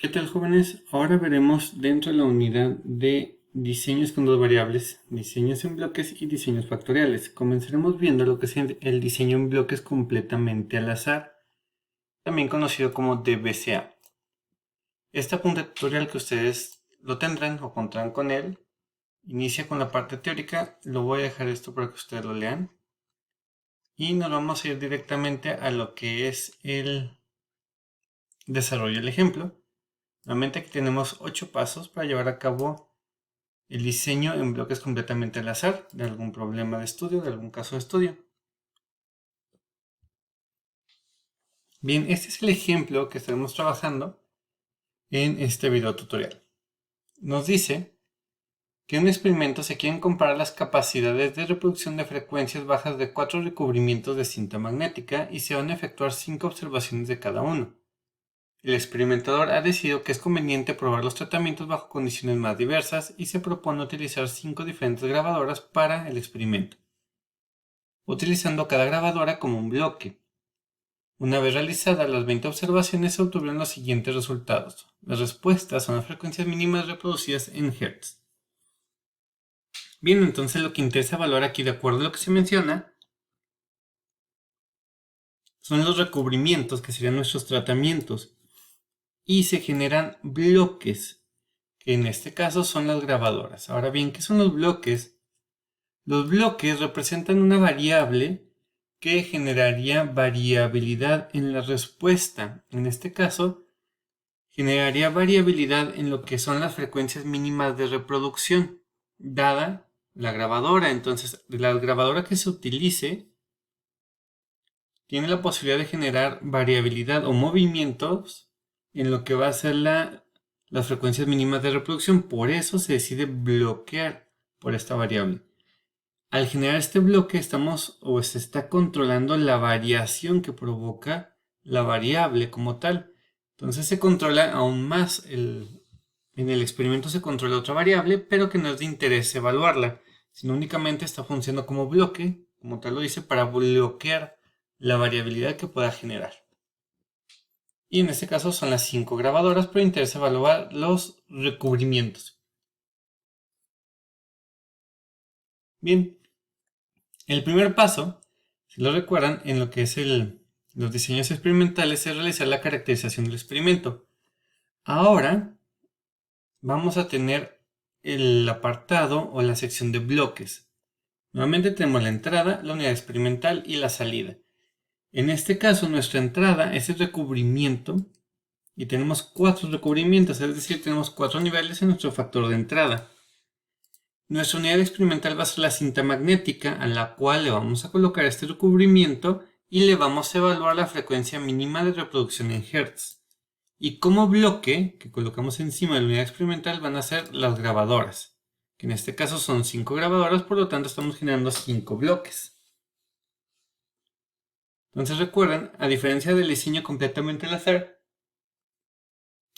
¿Qué tal, jóvenes? Ahora veremos dentro de la unidad de diseños con dos variables, diseños en bloques y diseños factoriales. Comenzaremos viendo lo que es el diseño en bloques completamente al azar, también conocido como DBCA. Este apunte tutorial que ustedes lo tendrán o contarán con él, inicia con la parte teórica. Lo voy a dejar esto para que ustedes lo lean. Y nos vamos a ir directamente a lo que es el desarrollo del ejemplo. Nuevamente aquí tenemos 8 pasos para llevar a cabo el diseño en bloques completamente al azar de algún problema de estudio, de algún caso de estudio. Bien, este es el ejemplo que estaremos trabajando en este video tutorial. Nos dice que en un experimento se quieren comparar las capacidades de reproducción de frecuencias bajas de 4 recubrimientos de cinta magnética y se van a efectuar 5 observaciones de cada uno. El experimentador ha decidido que es conveniente probar los tratamientos bajo condiciones más diversas y se propone utilizar 5 diferentes grabadoras para el experimento, utilizando cada grabadora como un bloque. Una vez realizadas las 20 observaciones se obtuvieron los siguientes resultados. Las respuestas son las frecuencias mínimas reproducidas en Hz. Bien, entonces lo que interesa evaluar aquí, de acuerdo a lo que se menciona, son los recubrimientos, que serían nuestros tratamientos, y se generan bloques, que en este caso son las grabadoras. Ahora bien, ¿qué son los bloques? Los bloques representan una variable que generaría variabilidad en la respuesta. En este caso, generaría variabilidad en lo que son las frecuencias mínimas de reproducción, dada la grabadora. Entonces, la grabadora que se utilice tiene la posibilidad de generar variabilidad o movimientos en lo que va a ser las frecuencias mínimas de reproducción. Por eso se decide bloquear por esta variable. Al generar este bloque se está controlando la variación que provoca la variable como tal. Entonces se controla aún más, en el experimento se controla otra variable, pero que no es de interés evaluarla, sino únicamente está funcionando como bloque, como tal lo dice, para bloquear la variabilidad que pueda generar. Y en este caso son las 5 grabadoras, pero interesa evaluar los recubrimientos. Bien, el primer paso, si lo recuerdan, en lo que es los diseños experimentales, es realizar la caracterización del experimento. Ahora vamos a tener el apartado o la sección de bloques. Nuevamente tenemos la entrada, la unidad experimental y la salida. En este caso, nuestra entrada es el recubrimiento y tenemos 4 recubrimientos, es decir, tenemos 4 niveles en nuestro factor de entrada. Nuestra unidad experimental va a ser la cinta magnética, a la cual le vamos a colocar este recubrimiento y le vamos a evaluar la frecuencia mínima de reproducción en Hz. Y como bloque que colocamos encima de la unidad experimental van a ser las grabadoras, que en este caso son 5 grabadoras, por lo tanto estamos generando 5 bloques. Entonces recuerden, a diferencia del diseño completamente al azar,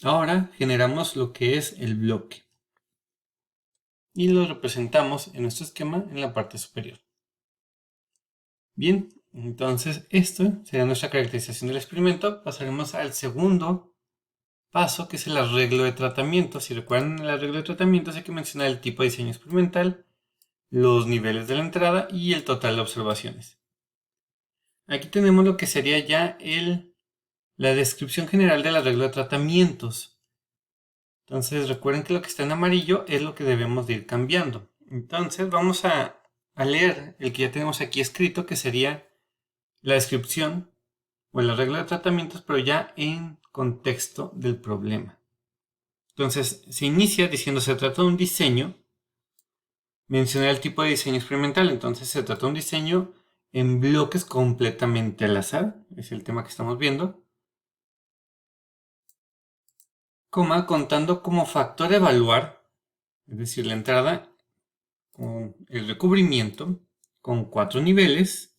ahora generamos lo que es el bloque y lo representamos en nuestro esquema en la parte superior. Bien, entonces esto sería nuestra caracterización del experimento. Pasaremos al segundo paso, que es el arreglo de tratamiento. Si recuerdan, el arreglo de tratamiento hay que mencionar el tipo de diseño experimental, los niveles de la entrada y el total de observaciones. Aquí tenemos lo que sería ya la descripción general del arreglo de tratamientos. Entonces recuerden que lo que está en amarillo es lo que debemos de ir cambiando. Entonces vamos a leer el que ya tenemos aquí escrito, que sería la descripción o el arreglo de tratamientos, pero ya en contexto del problema. Entonces se inicia diciendo se trata de un diseño, mencionar el tipo de diseño experimental. Entonces se trata de un diseño en bloques completamente al azar, es el tema que estamos viendo, contando como factor a evaluar, es decir, la entrada con el recubrimiento con 4 niveles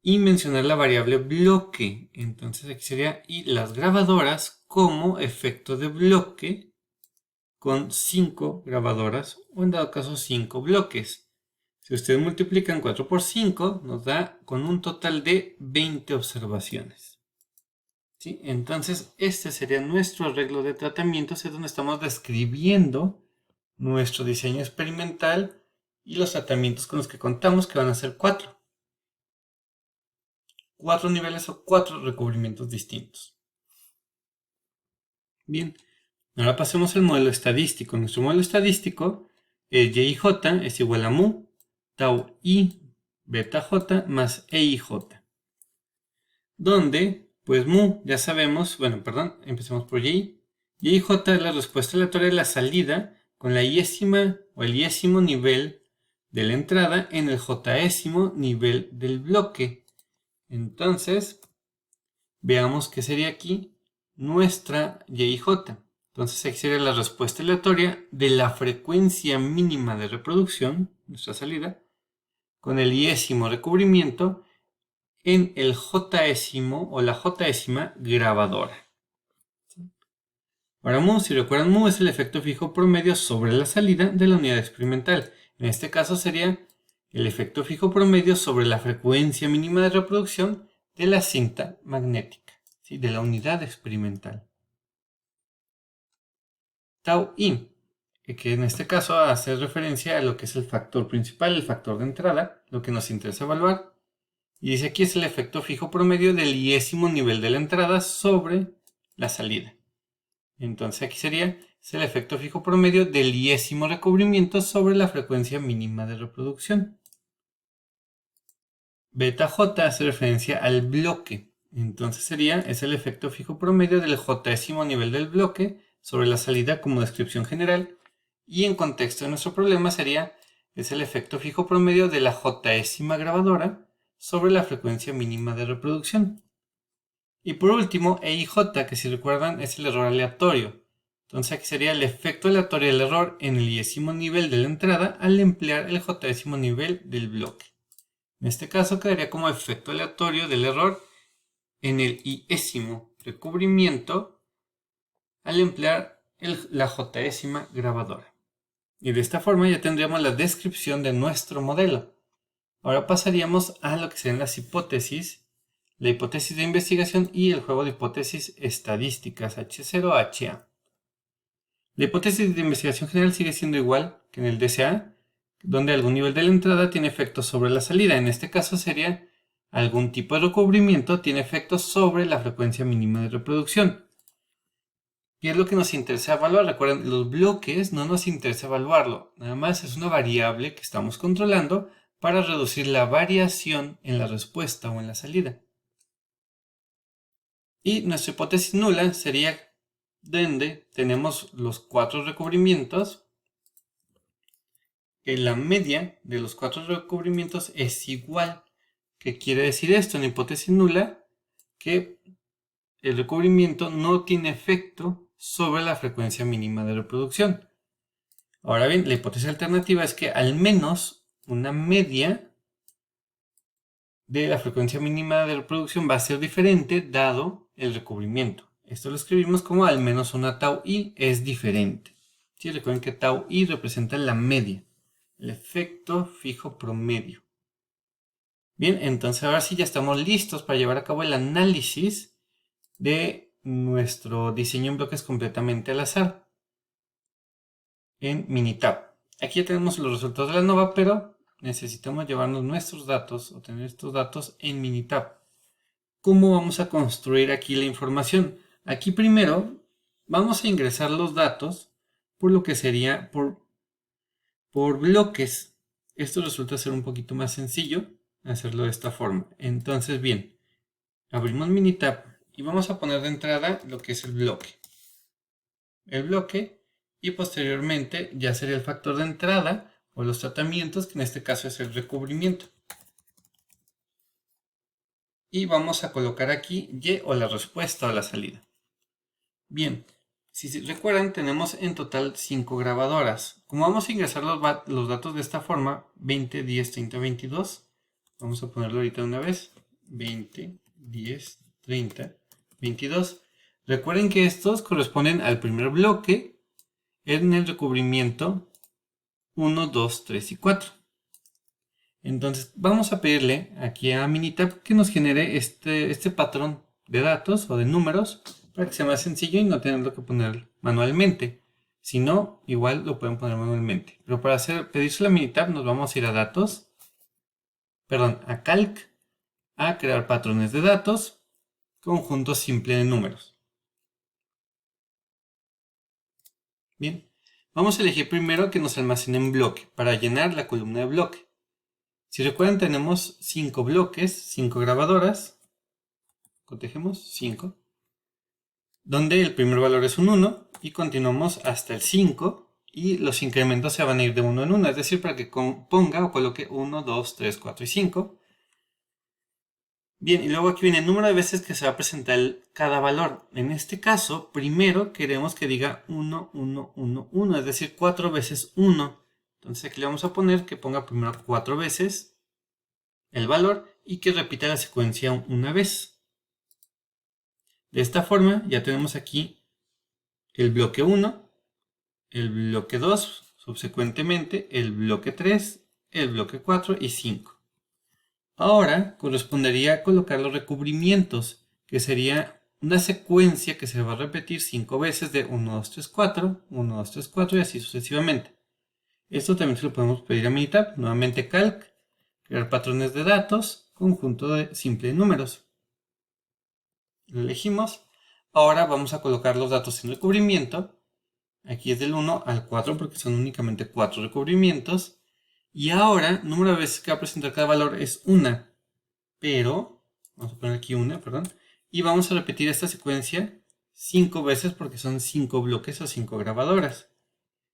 y mencionar la variable bloque. Entonces aquí sería y las grabadoras como efecto de bloque con 5 grabadoras o en dado caso 5 bloques. Si ustedes multiplican 4 por 5 nos da con un total de 20 observaciones. ¿Sí? Entonces, este sería nuestro arreglo de tratamientos, es donde estamos describiendo nuestro diseño experimental y los tratamientos con los que contamos, que van a ser 4. 4 niveles o 4 recubrimientos distintos. Bien, ahora pasemos al modelo estadístico. Nuestro modelo estadístico es y j es igual a mu, tau i, beta j más eij. Donde, pues mu, ya sabemos, bueno, perdón, empecemos por y. Y y j es la respuesta aleatoria de la salida con la iésima o el iésimo nivel de la entrada en el jésimo nivel del bloque. Entonces, veamos qué sería aquí nuestra y y j. Entonces aquí sería la respuesta aleatoria de la frecuencia mínima de reproducción, nuestra salida, con el iésimo recubrimiento en el jésimo o la jésima grabadora. Ahora mu, si recuerdan, mu es el efecto fijo promedio sobre la salida de la unidad experimental. En este caso sería el efecto fijo promedio sobre la frecuencia mínima de reproducción de la cinta magnética, ¿sí? De la unidad experimental. Tau i, que en este caso hace referencia a lo que es el factor principal, el factor de entrada, lo que nos interesa evaluar. Y dice aquí es el efecto fijo promedio del iésimo nivel de la entrada sobre la salida. Entonces aquí sería el efecto fijo promedio del iésimo recubrimiento sobre la frecuencia mínima de reproducción. Beta J hace referencia al bloque. Entonces es el efecto fijo promedio del jésimo nivel del bloque sobre la salida como descripción general. Y en contexto de nuestro problema es el efecto fijo promedio de la jésima grabadora sobre la frecuencia mínima de reproducción. Y por último, eij, que si recuerdan es el error aleatorio. Entonces aquí sería el efecto aleatorio del error en el iésimo nivel de la entrada al emplear el jésimo nivel del bloque. En este caso quedaría como efecto aleatorio del error en el iésimo recubrimiento al emplear la jésima grabadora. Y de esta forma ya tendríamos la descripción de nuestro modelo. Ahora pasaríamos a lo que serían las hipótesis, la hipótesis de investigación y el juego de hipótesis estadísticas H0-HA. La hipótesis de investigación general sigue siendo igual que en el DCA, donde algún nivel de la entrada tiene efectos sobre la salida. En este caso sería algún tipo de recubrimiento tiene efectos sobre la frecuencia mínima de reproducción. Y es lo que nos interesa evaluar. Recuerden, los bloques no nos interesa evaluarlo. Nada más es una variable que estamos controlando para reducir la variación en la respuesta o en la salida. Y nuestra hipótesis nula sería donde tenemos los 4 recubrimientos. Que la media de los 4 recubrimientos es igual. ¿Qué quiere decir esto? En la hipótesis nula, que el recubrimiento no tiene efecto sobre la frecuencia mínima de reproducción. Ahora bien, la hipótesis alternativa es que al menos una media de la frecuencia mínima de reproducción va a ser diferente dado el recubrimiento. Esto lo escribimos como al menos una tau i es diferente. ¿Sí? Recuerden que tau i representa la media, el efecto fijo promedio. Bien, entonces ahora sí ya estamos listos para llevar a cabo el análisis de nuestro diseño en bloques completamente al azar en Minitab. Aquí ya tenemos los resultados de la ANOVA, pero necesitamos llevarnos nuestros datos o tener estos datos en Minitab. ¿Cómo vamos a construir aquí la información? Aquí primero vamos a ingresar los datos por lo que sería por bloques. Esto resulta ser un poquito más sencillo hacerlo de esta forma. Entonces, bien, abrimos Minitab y vamos a poner de entrada lo que es el bloque. El bloque y posteriormente ya sería el factor de entrada o los tratamientos, que en este caso es el recubrimiento. Y vamos a colocar aquí Y o la respuesta o la salida. Bien, si recuerdan tenemos en total 5 grabadoras. Como vamos a ingresar los datos de esta forma, 20, 10, 30, 22, vamos a ponerlo ahorita una vez, 20, 10, 30, 22. Recuerden que estos corresponden al primer bloque en el recubrimiento 1, 2, 3 y 4. Entonces vamos a pedirle aquí a Minitab que nos genere este patrón de datos o de números para que sea más sencillo y no tenerlo que poner manualmente. Si no, igual lo pueden poner manualmente. Pero para pedirse la Minitab nos vamos a ir a datos, a calc, a crear patrones de datos, conjunto simple de números. Bien, vamos a elegir primero que nos almacene en bloque para llenar la columna de bloque. Si recuerdan, tenemos 5 bloques, 5 grabadoras. Cotejemos 5. Donde el primer valor es un 1 y continuamos hasta el 5 y los incrementos se van a ir de 1 en 1, es decir, para que ponga o coloque 1, 2, 3, 4 y 5. Bien, y luego aquí viene el número de veces que se va a presentar cada valor. En este caso, primero queremos que diga 1, 1, 1, 1, es decir, 4 veces 1. Entonces aquí le vamos a poner que ponga primero 4 veces el valor y que repita la secuencia una vez. De esta forma ya tenemos aquí el bloque 1, el bloque 2, subsecuentemente el bloque 3, el bloque 4 y 5. Ahora correspondería colocar los recubrimientos, que sería una secuencia que se va a repetir 5 veces de 1, 2, 3, 4, 1, 2, 3, 4 y así sucesivamente. Esto también se lo podemos pedir a Minitab, nuevamente calc, crear patrones de datos, conjunto de simple de números. Lo elegimos. Ahora vamos a colocar los datos en recubrimiento. Aquí es del 1 al 4 porque son únicamente 4 recubrimientos. Y ahora, número de veces que va a presentar cada valor es 1. Pero, vamos a poner aquí 1, y vamos a repetir esta secuencia 5 veces porque son 5 bloques o 5 grabadoras.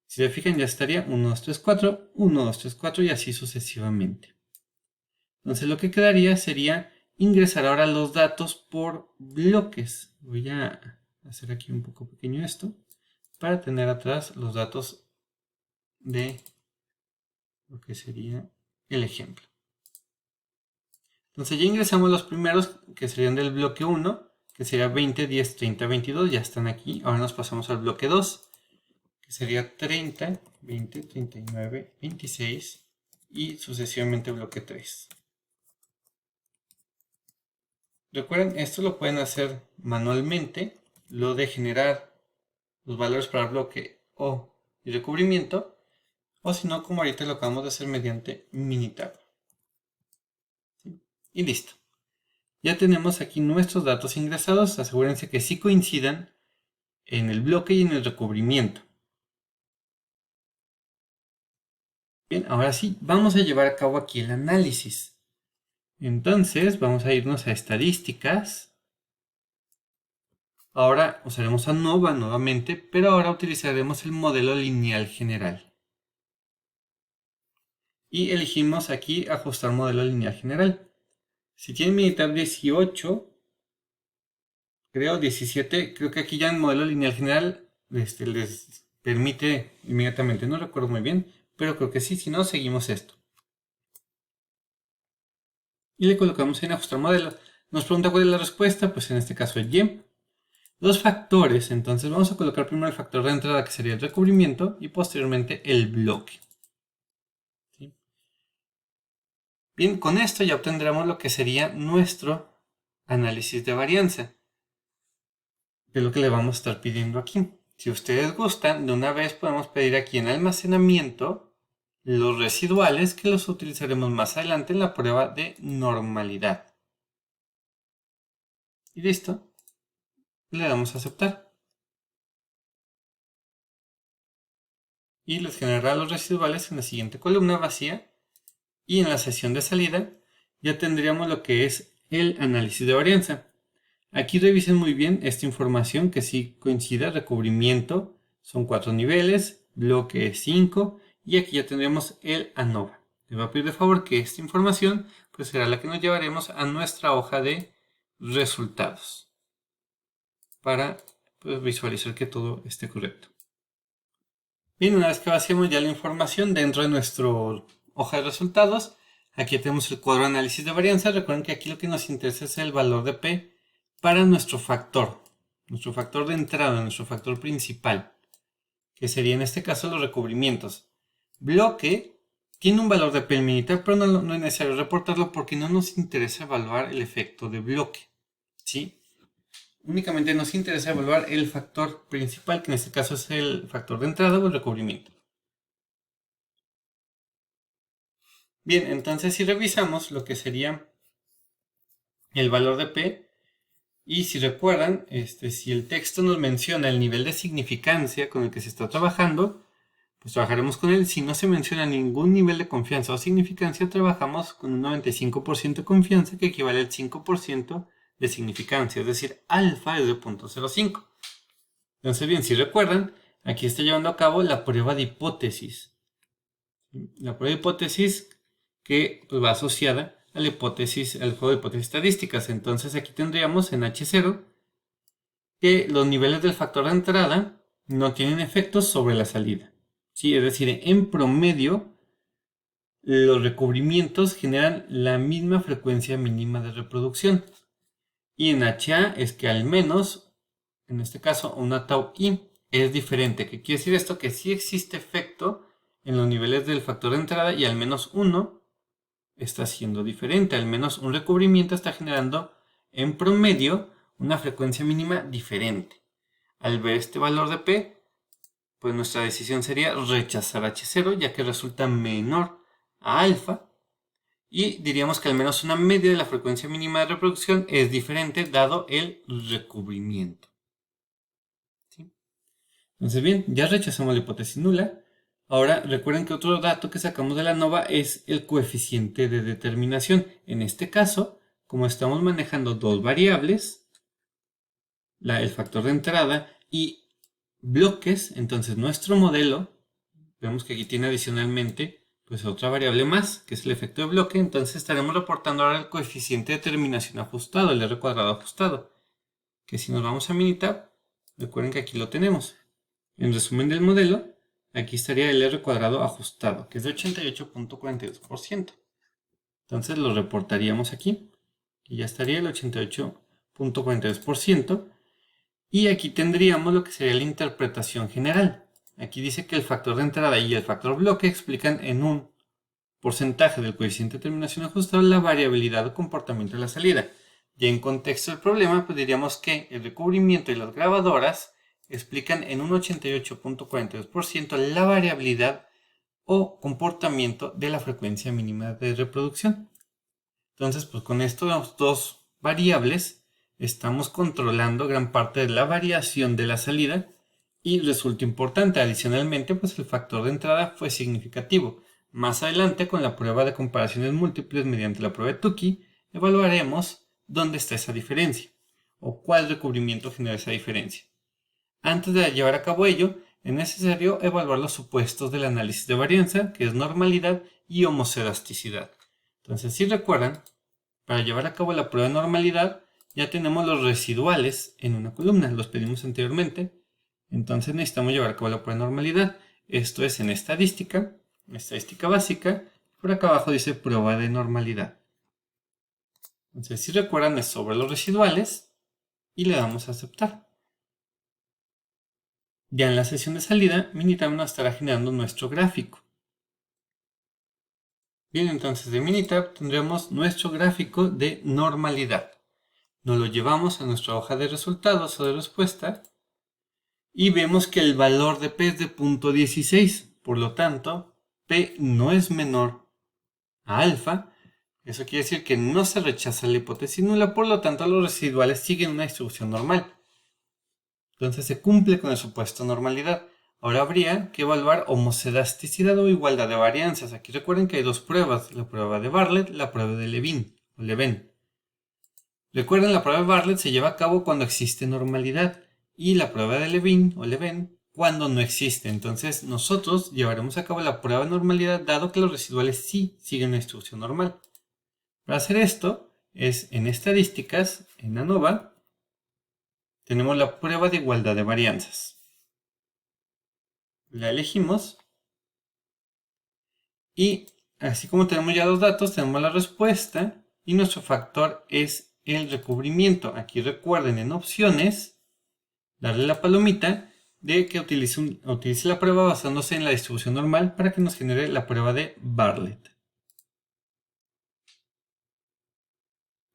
Si se fijan ya estaría 1, 2, 3, 4, 1, 2, 3, 4 y así sucesivamente. Entonces lo que quedaría sería ingresar ahora los datos por bloques. Voy a hacer aquí un poco pequeño esto para tener atrás los datos de lo que sería el ejemplo. Entonces ya ingresamos los primeros que serían del bloque 1, que sería 20, 10, 30, 22, ya están aquí. Ahora nos pasamos al bloque 2, que sería 30, 20, 39, 26 y sucesivamente bloque 3. Recuerden, esto lo pueden hacer manualmente, lo de generar los valores para bloque o y recubrimiento, o si no, como ahorita lo acabamos de hacer mediante Minitab. ¿Sí? Y listo. Ya tenemos aquí nuestros datos ingresados. Asegúrense que sí coincidan en el bloque y en el recubrimiento. Bien, ahora sí, vamos a llevar a cabo aquí el análisis. Entonces, vamos a irnos a estadísticas. Ahora usaremos ANOVA nuevamente, pero ahora utilizaremos el modelo lineal general. Y elegimos aquí ajustar modelo lineal general. Si tienen Minitab 18, creo 17, creo que aquí ya en modelo lineal general les permite inmediatamente, no recuerdo muy bien, pero creo que sí, si no, seguimos esto. Y le colocamos en ajustar modelo. Nos pregunta cuál es la respuesta, pues en este caso es Y. Los factores, entonces vamos a colocar primero el factor de entrada que sería el recubrimiento y posteriormente el bloque. ¿Sí? Bien, con esto ya obtendremos lo que sería nuestro análisis de varianza, que es lo que le vamos a estar pidiendo aquí. Si ustedes gustan, de una vez podemos pedir aquí en almacenamiento los residuales que los utilizaremos más adelante en la prueba de normalidad. Y listo. Le damos a aceptar. Y les generará los residuales en la siguiente columna vacía. Y en la sesión de salida ya tendríamos lo que es el análisis de varianza. Aquí revisen muy bien esta información que sí coincida. Recubrimiento son 4 niveles, bloque 5 y aquí ya tendríamos el ANOVA. Les voy a pedir de favor que esta información pues será la que nos llevaremos a nuestra hoja de resultados para pues, visualizar que todo esté correcto. Bien, una vez que vaciamos ya la información dentro de nuestra hoja de resultados, aquí tenemos el cuadro de análisis de varianza. Recuerden que aquí lo que nos interesa es el valor de P para nuestro factor de entrada, nuestro factor principal, que sería en este caso los recubrimientos. Bloque tiene un valor de P en Minitab, pero no es necesario reportarlo porque no nos interesa evaluar el efecto de bloque, ¿sí? únicamente nos interesa evaluar el factor principal, que en este caso es el factor de entrada o el recubrimiento. Bien, entonces si revisamos lo que sería el valor de P, y si recuerdan, si el texto nos menciona el nivel de significancia con el que se está trabajando, pues trabajaremos con él. Si no se menciona ningún nivel de confianza o significancia, trabajamos con un 95% de confianza, que equivale al 5% de significancia, es decir, alfa es de 0.05. Entonces, bien, si recuerdan, aquí está llevando a cabo la prueba de hipótesis. La prueba de hipótesis que pues, va asociada a la hipótesis, al juego de hipótesis estadísticas. Entonces aquí tendríamos en H0 que los niveles del factor de entrada no tienen efectos sobre la salida. ¿Sí? Es decir, en promedio, los recubrimientos generan la misma frecuencia mínima de reproducción. Y en HA es que al menos, en este caso, una tau I es diferente. ¿Qué quiere decir esto? Que sí existe efecto en los niveles del factor de entrada y al menos uno está siendo diferente. Al menos un recubrimiento está generando en promedio una frecuencia mínima diferente. Al ver este valor de P, pues nuestra decisión sería rechazar H0, ya que resulta menor a alfa, y diríamos que al menos una media de la frecuencia mínima de reproducción es diferente dado el recubrimiento. ¿Sí? Entonces bien, ya rechazamos la hipótesis nula. Ahora recuerden que otro dato que sacamos de la ANOVA es el coeficiente de determinación. En este caso, como estamos manejando dos variables, el factor de entrada y bloques, entonces nuestro modelo, vemos que aquí tiene adicionalmente pues otra variable más, que es el efecto de bloque. Entonces estaremos reportando ahora el coeficiente de determinación ajustado, el R cuadrado ajustado, que si nos vamos a Minitab, recuerden que aquí lo tenemos. En resumen del modelo, aquí estaría el R cuadrado ajustado, que es de 88.42%. Entonces lo reportaríamos aquí, y ya estaría el 88.42%. Y aquí tendríamos lo que sería la interpretación general. Aquí dice que el factor de entrada y el factor bloque explican en un porcentaje del coeficiente de determinación ajustado la variabilidad o comportamiento de la salida. Y en contexto del problema, pues diríamos que el recubrimiento y las grabadoras explican en un 88.42% la variabilidad o comportamiento de la frecuencia mínima de reproducción. Entonces, pues con estas dos variables estamos controlando gran parte de la variación de la salida, y resulta importante, adicionalmente, pues el factor de entrada fue significativo. Más adelante, con la prueba de comparaciones múltiples mediante la prueba de Tukey, evaluaremos dónde está esa diferencia o cuál recubrimiento genera esa diferencia. Antes de llevar a cabo ello, es necesario evaluar los supuestos del análisis de varianza, que es normalidad y homocedasticidad. Entonces, si recuerdan, para llevar a cabo la prueba de normalidad, ya tenemos los residuales en una columna, los pedimos anteriormente. Entonces necesitamos llevar a cabo la prueba de normalidad. Esto es en estadística básica. Por acá abajo dice prueba de normalidad. Entonces, si recuerdan, es sobre los residuales y le damos a aceptar. Ya en la sesión de salida, Minitab nos estará generando nuestro gráfico. Bien, entonces de Minitab tendremos nuestro gráfico de normalidad. Nos lo llevamos a nuestra hoja de resultados o de respuesta y vemos que el valor de P es de 0.16. Por lo tanto, P no es menor a alfa. Eso quiere decir que no se rechaza la hipótesis nula, por lo tanto los residuales siguen una distribución normal. Entonces se cumple con el supuesto normalidad. Ahora habría que evaluar homocedasticidad o igualdad de varianzas. Aquí recuerden que hay dos pruebas, la prueba de Bartlett, la prueba de Levin o Leven. Recuerden, la prueba de Bartlett se lleva a cabo cuando existe normalidad y la prueba de Levin o Leven cuando no existe. Entonces nosotros llevaremos a cabo la prueba de normalidad dado que los residuales sí siguen una distribución normal. Para hacer esto es en estadísticas, en ANOVA, tenemos la prueba de igualdad de varianzas. La elegimos y así como tenemos ya los datos, tenemos la respuesta y nuestro factor es el recubrimiento. Aquí recuerden en opciones darle la palomita de que utilice la prueba basándose en la distribución normal para que nos genere la prueba de Bartlett.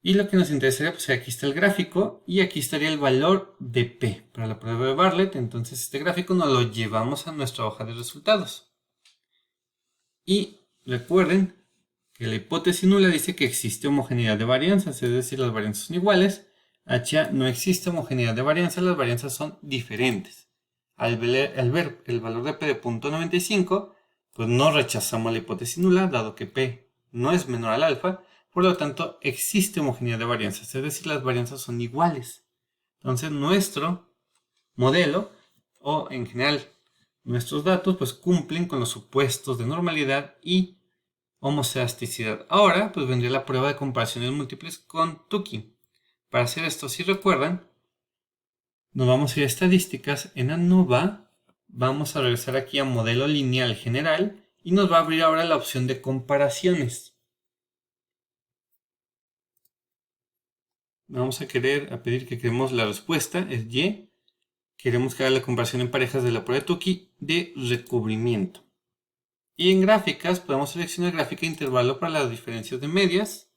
Y lo que nos interesaría, pues aquí está el gráfico y aquí estaría el valor de P para la prueba de Bartlett. Entonces este gráfico nos lo llevamos a nuestra hoja de resultados. Y recuerden que la hipótesis nula dice que existe homogeneidad de varianzas, es decir, las varianzas son iguales. HA no existe homogeneidad de varianzas, las varianzas son diferentes. Al ver el valor de P de 0.95, pues no rechazamos la hipótesis nula, dado que P no es menor al alfa. Por lo tanto, existe homogeneidad de varianzas, es decir, las varianzas son iguales. Entonces, nuestro modelo, o en general nuestros datos, pues cumplen con los supuestos de normalidad y homocedasticidad. Ahora, pues vendría la prueba de comparaciones múltiples con Tukey. Para hacer esto, si recuerdan, nos vamos a ir a estadísticas. En ANOVA vamos a regresar aquí a modelo lineal general y nos va a abrir ahora la opción de comparaciones. Vamos a pedir que creemos la respuesta, es Y. Queremos que haga la comparación en parejas de la prueba de Tukey de recubrimiento. Y en gráficas podemos seleccionar gráfica de intervalo para las diferencias de medias,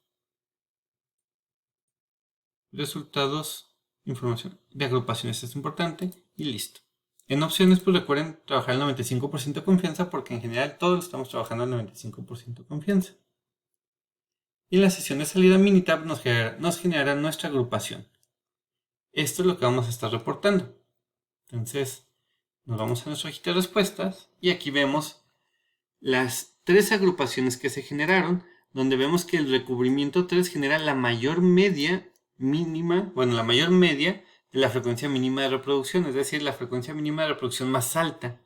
resultados, información de agrupaciones, esto es importante, y listo. En opciones, pues recuerden trabajar el 95% de confianza, porque en general todos estamos trabajando al 95% de confianza. Y en la sesión de salida Minitab nos generará nuestra agrupación. Esto es lo que vamos a estar reportando. Entonces, nos vamos a nuestra hojita de respuestas y aquí vemos las 3 agrupaciones que se generaron, donde vemos que el recubrimiento 3 genera la mayor media de la frecuencia mínima de reproducción, es decir, la frecuencia mínima de reproducción más alta.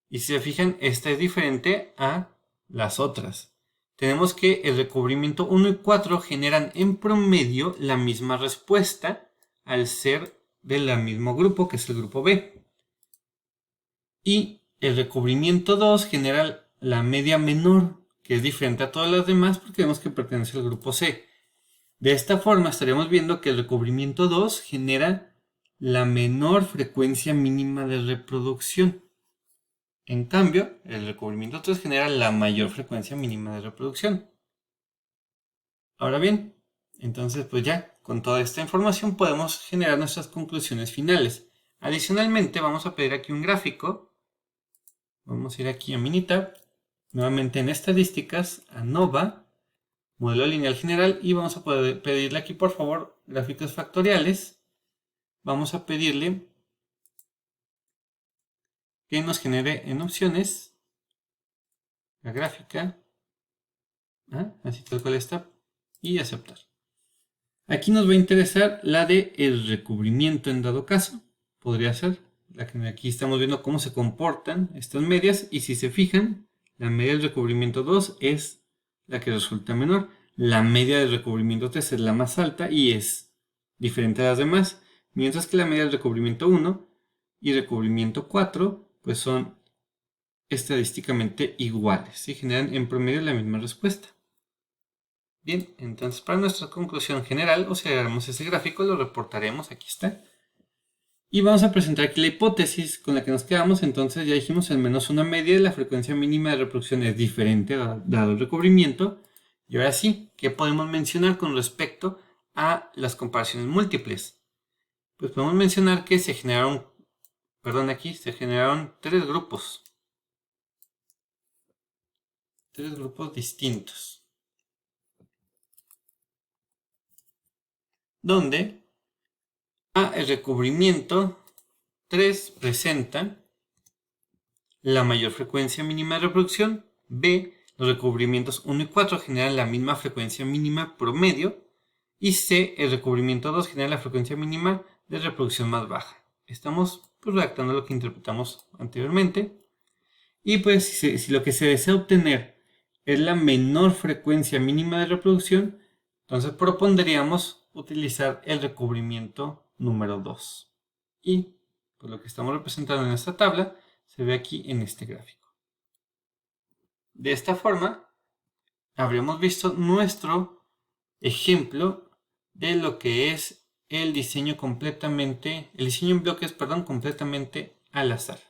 Y si se fijan, esta es diferente a las otras. Tenemos que el recubrimiento 1 y 4 generan en promedio la misma respuesta al ser del mismo grupo, que es el grupo B. Y el recubrimiento 2 genera la media menor, que es diferente a todas las demás porque vemos que pertenece al grupo C. De esta forma estaríamos viendo que el recubrimiento 2 genera la menor frecuencia mínima de reproducción. En cambio, el recubrimiento 3 genera la mayor frecuencia mínima de reproducción. Ahora bien, entonces pues ya con toda esta información podemos generar nuestras conclusiones finales. Adicionalmente vamos a pedir aquí un gráfico. Vamos a ir aquí a Minitab, nuevamente en estadísticas, ANOVA, modelo lineal general, y vamos a poder pedirle aquí por favor gráficos factoriales. Vamos a pedirle que nos genere en opciones la gráfica, así tal cual está, y aceptar. Aquí nos va a interesar la de el recubrimiento en dado caso, podría ser la que aquí estamos viendo cómo se comportan estas medias, y si se fijan, la media del recubrimiento 2 es la que resulta menor, la media del recubrimiento 3 es la más alta y es diferente a las demás, mientras que la media del recubrimiento 1 y recubrimiento 4 pues son estadísticamente iguales y generan en promedio la misma respuesta. Bien, entonces para nuestra conclusión general, observaremos ese gráfico, lo reportaremos, aquí está. Y vamos a presentar aquí la hipótesis con la que nos quedamos. Entonces ya dijimos al menos una media de la frecuencia mínima de reproducción es diferente dado el recubrimiento. Y ahora sí, ¿qué podemos mencionar con respecto a las comparaciones múltiples? Pues podemos mencionar que se generaron 3 grupos. 3 grupos distintos. Donde el recubrimiento 3 presenta la mayor frecuencia mínima de reproducción. B, los recubrimientos 1 y 4 generan la misma frecuencia mínima promedio. Y C, el recubrimiento 2 genera la frecuencia mínima de reproducción más baja. Estamos redactando lo que interpretamos anteriormente. Y pues si lo que se desea obtener es la menor frecuencia mínima de reproducción, entonces propondríamos utilizar el recubrimiento número 2. Y pues lo que estamos representando en esta tabla se ve aquí en este gráfico. De esta forma, habríamos visto nuestro ejemplo de lo que es el diseño en bloques, completamente al azar.